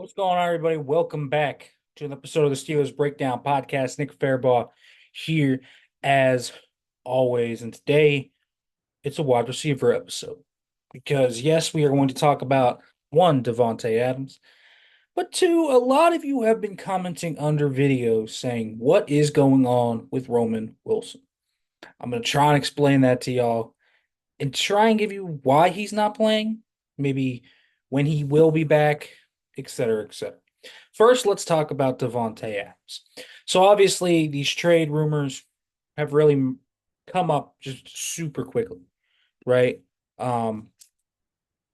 What's going on, everybody? Welcome back to an episode of the Steelers Breakdown Podcast. Nick Fairbaugh here, as always. And today, it's a wide receiver episode. Because, yes, we are going to talk about one, Davante Adams, but two, a lot of you have been commenting under videos saying, what is going on with Roman Wilson? I'm going to try and explain that to y'all and try and give you why he's not playing, maybe when he will be back, et cetera, et cetera. First, let's talk about Davante Adams. So obviously, these trade rumors have really come up just super quickly, right? Um,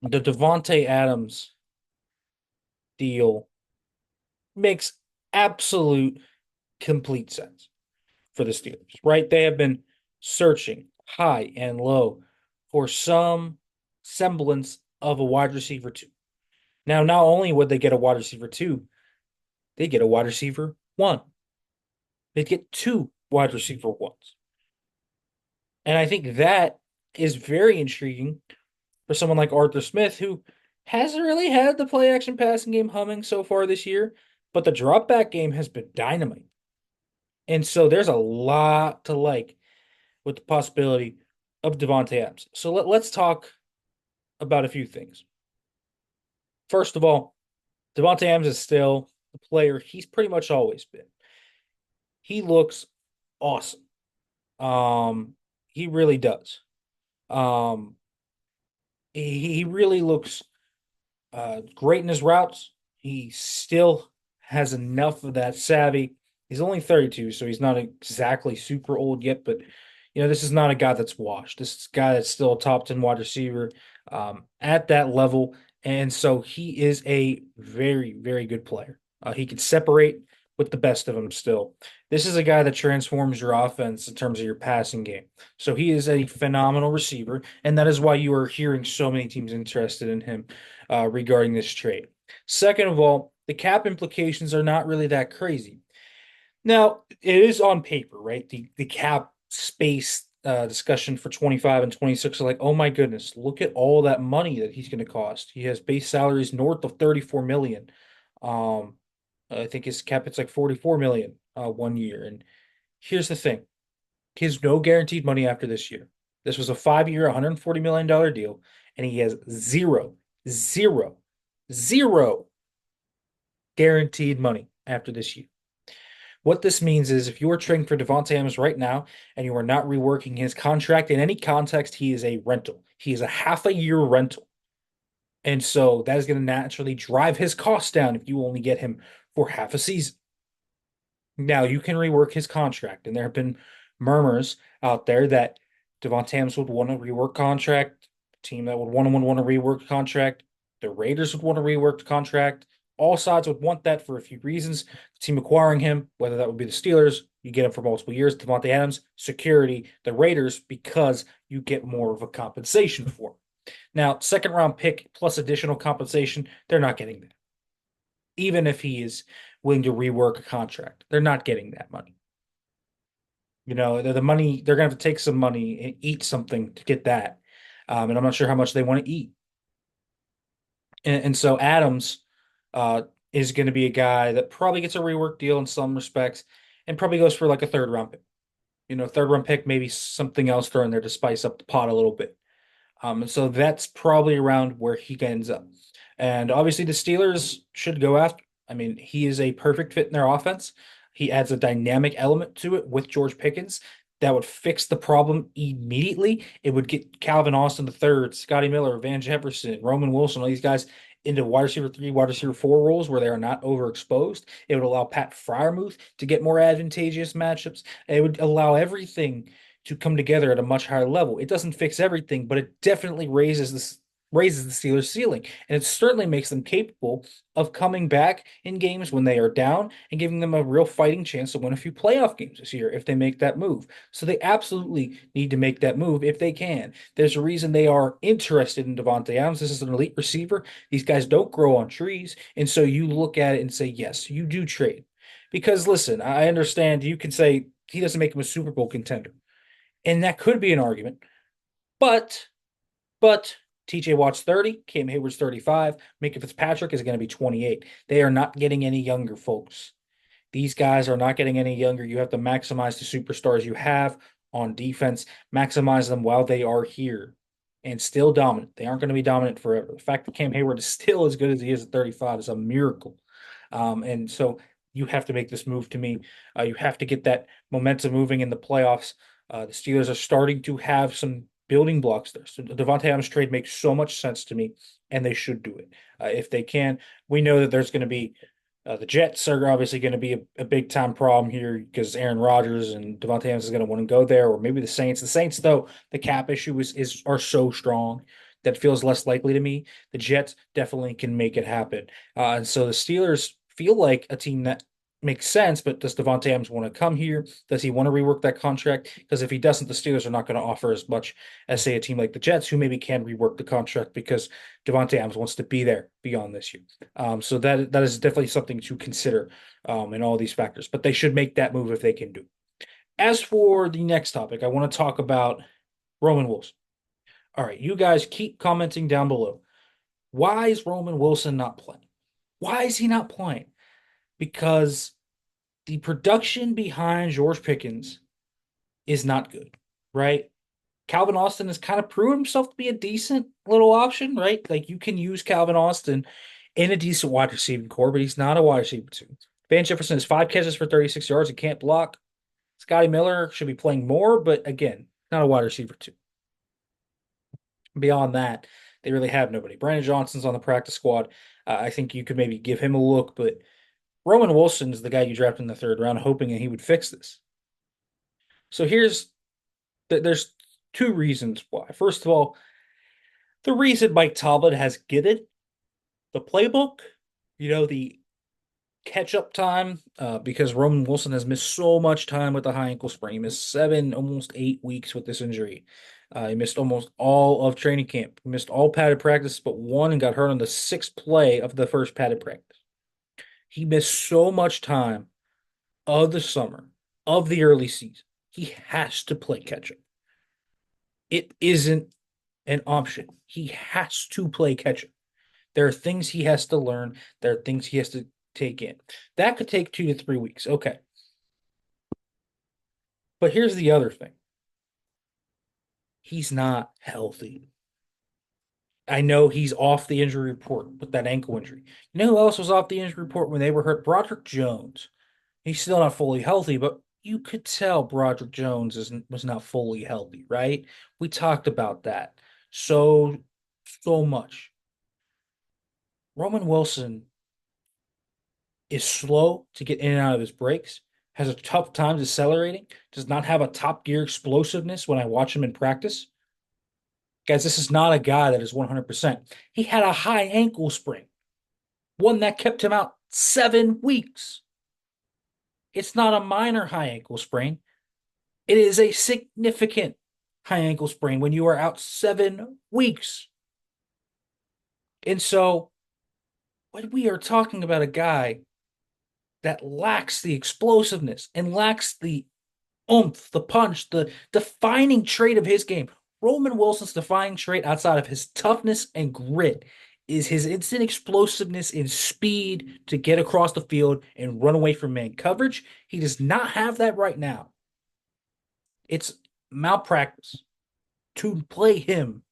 the Davante Adams deal makes absolute complete sense for the Steelers, right? They have been searching high and low for some semblance of a wide receiver two. Now, not only would they get a wide receiver two, they get a wide receiver one. They get two wide receiver ones. And I think that is very intriguing for someone like Arthur Smith, who hasn't really had the play action passing game humming so far this year, but the drop back game has been dynamite. And so there's a lot to like with the possibility of Davante Adams. So let's talk about a few things. First of all, Davante Adams is still the player he's pretty much always been. He looks awesome. He really does. Um, he really looks great in his routes. He still has enough of that savvy. He's only 32, so he's not exactly super old yet, but this is not a guy that's washed. This is a guy that's still a top 10 wide receiver at that level. And so he is a very, very good player. He can separate with the best of them still. This is a guy that transforms your offense in terms of your passing game. So he is a phenomenal receiver, and that is why you are hearing so many teams interested in him regarding this trade. Second of all, the cap implications are not really that crazy. Now, it is on paper, right? The cap space discussion for 25 and 26 are like, oh my goodness, look at all that money that he's going to cost. He has base salaries north of 34 million. Um, I think his cap it's like 44 million 1 year. And here's the thing. He has no guaranteed money after this year. This was a 5 year, $140 million deal, and he has zero, zero guaranteed money after this year. What this means is if you are trading for Davante Adams right now and you are not reworking his contract in any context, he is a rental. He is a half a year rental. And so that is going to naturally drive his costs down if you only get him for half a season. Now you can rework his contract, and there have been murmurs out there that Davante Adams would want to rework contract, team that would want to rework contract, the Raiders would want to rework the contract. All sides would want that for a few reasons. The team acquiring him, whether that would be the Steelers, you get him for multiple years. Davante Adams, security. The Raiders, because you get more of a compensation for him. Now, second round pick plus additional compensation, they're not getting that. Even if he is willing to rework a contract, they're not getting that money. The money, they're going to have to take some money and eat something to get that. And I'm not sure how much they want to eat. And so Adams is going to be a guy that probably gets a rework deal in some respects and probably goes for like a third round pick. Third round pick, maybe something else thrown there to spice up the pot a little bit. And so that's probably around where he ends up. And obviously the Steelers should go after. I mean, he is a perfect fit in their offense. He adds a dynamic element to it with George Pickens that would fix the problem immediately. It would get Calvin Austin the third, Scotty Miller, Van Jefferson, Roman Wilson, all these guys into wide receiver three, wide receiver four roles where they are not overexposed. It would allow Pat Freiermuth to get more advantageous matchups. It would allow everything to come together at a much higher level. It doesn't fix everything, but it definitely raises the Steelers' ceiling, and it certainly makes them capable of coming back in games when they are down and giving them a real fighting chance to win a few playoff games this year if they make that move. So they absolutely need to make that move if they can. There's a reason they are interested in Davante Adams. This is an elite receiver. These guys don't grow on trees, and so you look at it and say, yes, you do trade. Because listen, I understand you can say he doesn't make him a Super Bowl contender. And that could be an argument. But TJ Watt's 30, Cam Hayward's 35, Minka Fitzpatrick is going to be 28. They are not getting any younger, folks. These guys are not getting any younger. You have to maximize the superstars you have on defense, maximize them while they are here and still dominant. They aren't going to be dominant forever. The fact that Cam Hayward is still as good as he is at 35 is a miracle. And so you have to make this move to me. You have to get that momentum moving in the playoffs. The Steelers are starting to have some building blocks there. So the Davante Adams trade makes so much sense to me, and they should do it if they can. We know that there's going to be the Jets are obviously going to be a big time problem here because Aaron Rodgers and Davante Adams is going to want to go there, or maybe the Saints. The Saints, though, the cap issue is are so strong that feels less likely to me. The Jets definitely can make it happen, and so the Steelers feel like a team that makes sense. But does Davante Adams want to come here? Does he want to rework that contract? Because if he doesn't, the Steelers are not going to offer as much as say a team like the Jets, who maybe can rework the contract because Davante Adams wants to be there beyond this year. So that is definitely something to consider in all these factors. But they should make that move if they can do. As for the next topic, I want to talk about Roman Wilson. All right, you guys keep commenting down below. Why is Roman Wilson not playing? Why is he not playing? Because the production behind George Pickens is not good, right? Calvin Austin has kind of proven himself to be a decent little option, right? Like you can use Calvin Austin in a decent wide receiving core, but he's not a wide receiver two. Van Jefferson has 5 catches for 36 yards and can't block. Scotty Miller should be playing more, but again, not a wide receiver two. Beyond that, they really have nobody. Brandon Johnson's on the practice squad. I think you could maybe give him a look, but Roman Wilson's the guy you drafted in the third round, hoping that he would fix this. So there's two reasons why. First of all, the reason Mike Tomlin has given the playbook, the catch up time, because Roman Wilson has missed so much time with the high ankle sprain. He missed 7, almost 8 weeks with this injury. He missed almost all of training camp. He missed all padded practice but one and got hurt on the 6th play of the first padded practice. He missed so much time of the summer, of the early season. He has to play catch up. It isn't an option. He has to play catch up. There are things he has to learn. There are things he has to take in. That could take 2 to 3 weeks. Okay. But here's the other thing. He's not healthy. I know he's off the injury report with that ankle injury. You know who else was off the injury report when they were hurt? Broderick Jones. He's still not fully healthy, but you could tell Broderick Jones was not fully healthy, right? We talked about that so much. Roman Wilson is slow to get in and out of his breaks, has a tough time decelerating, does not have a top gear explosiveness when I watch him in practice. Guys, this is not a guy that is 100%. He had a high ankle sprain, one that kept him out 7 weeks. It's not a minor high ankle sprain. It is a significant high ankle sprain when you are out 7 weeks. And so when we are talking about a guy that lacks the explosiveness and lacks the oomph, the punch, the defining trait of his game, Roman Wilson's defining trait outside of his toughness and grit is his instant explosiveness and speed to get across the field and run away from man coverage. He does not have that right now. It's malpractice to play him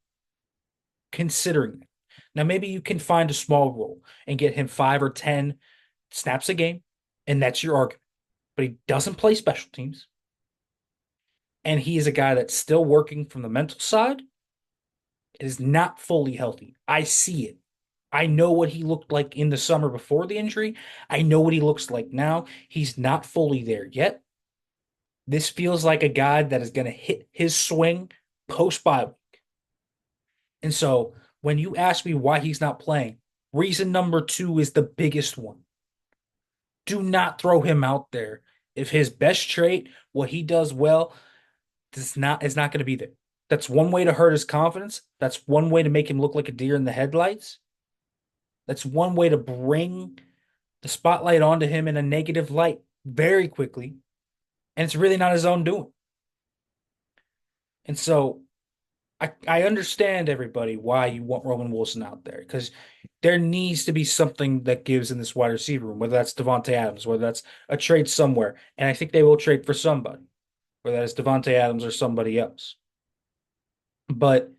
considering it. Now, maybe you can find a small role and get him 5 or 10 snaps a game, and that's your argument. But he doesn't play special teams. And he is a guy that's still working from the mental side. It is not fully healthy. I see it. I know what he looked like in the summer before the injury. I know what he looks like now. He's not fully there yet. This feels like a guy that is going to hit his swing post-bye week. And so when you ask me why he's not playing, reason number 2 is the biggest one. Do not throw him out there. If his best trait, what he does well, is not going to be there. That's one way to hurt his confidence. That's one way to make him look like a deer in the headlights. That's one way to bring the spotlight onto him in a negative light very quickly. And it's really not his own doing. And so I understand everybody why you want Roman Wilson out there because there needs to be something that gives in this wide receiver room, whether that's Davante Adams, whether that's a trade somewhere. And I think they will trade for somebody, whether that's Davante Adams or somebody else. But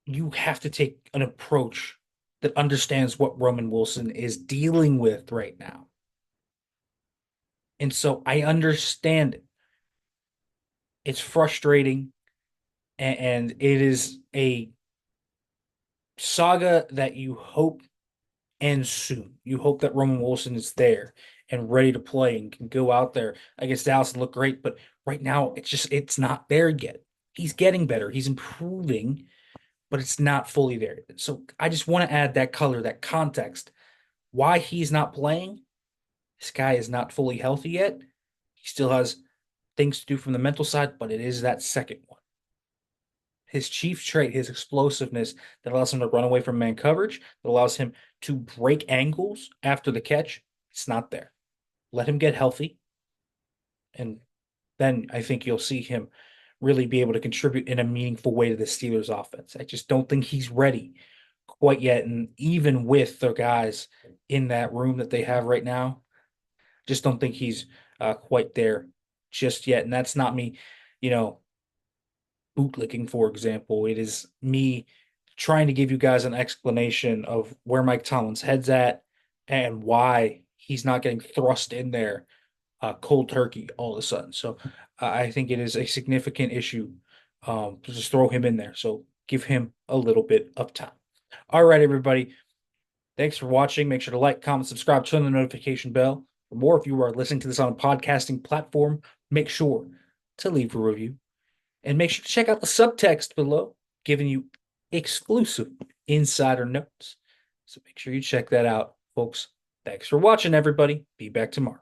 you have to take an approach that understands what Roman Wilson is dealing with right now. And so I understand it. It's frustrating and it is a saga that you hope ends soon. You hope that Roman Wilson is there and ready to play and can go out there against Dallas and look great. But right now, it's not there yet. He's getting better. He's improving, but it's not fully there. So I just want to add that color, that context. Why he's not playing? This guy is not fully healthy yet. He still has things to do from the mental side, but it is that second one. His chief trait, his explosiveness that allows him to run away from man coverage, that allows him to break angles after the catch, it's not there. Let him get healthy, and then I think you'll see him really be able to contribute in a meaningful way to the Steelers offense. I just don't think he's ready quite yet. And even with the guys in that room that they have right now, just don't think he's quite there just yet. And that's not me, you know, bootlicking, for example. It is me trying to give you guys an explanation of where Mike Tomlin's head's at and why he's not getting thrust in there cold turkey all of a sudden. So I think it is a significant issue to just throw him in there. So give him a little bit of time. All right, everybody. Thanks for watching. Make sure to like, comment, subscribe, turn on the notification bell. For more, if you are listening to this on a podcasting platform, make sure to leave a review. And make sure to check out the subtext below, giving you exclusive insider notes. So make sure you check that out, folks. Thanks for watching, everybody. Be back tomorrow.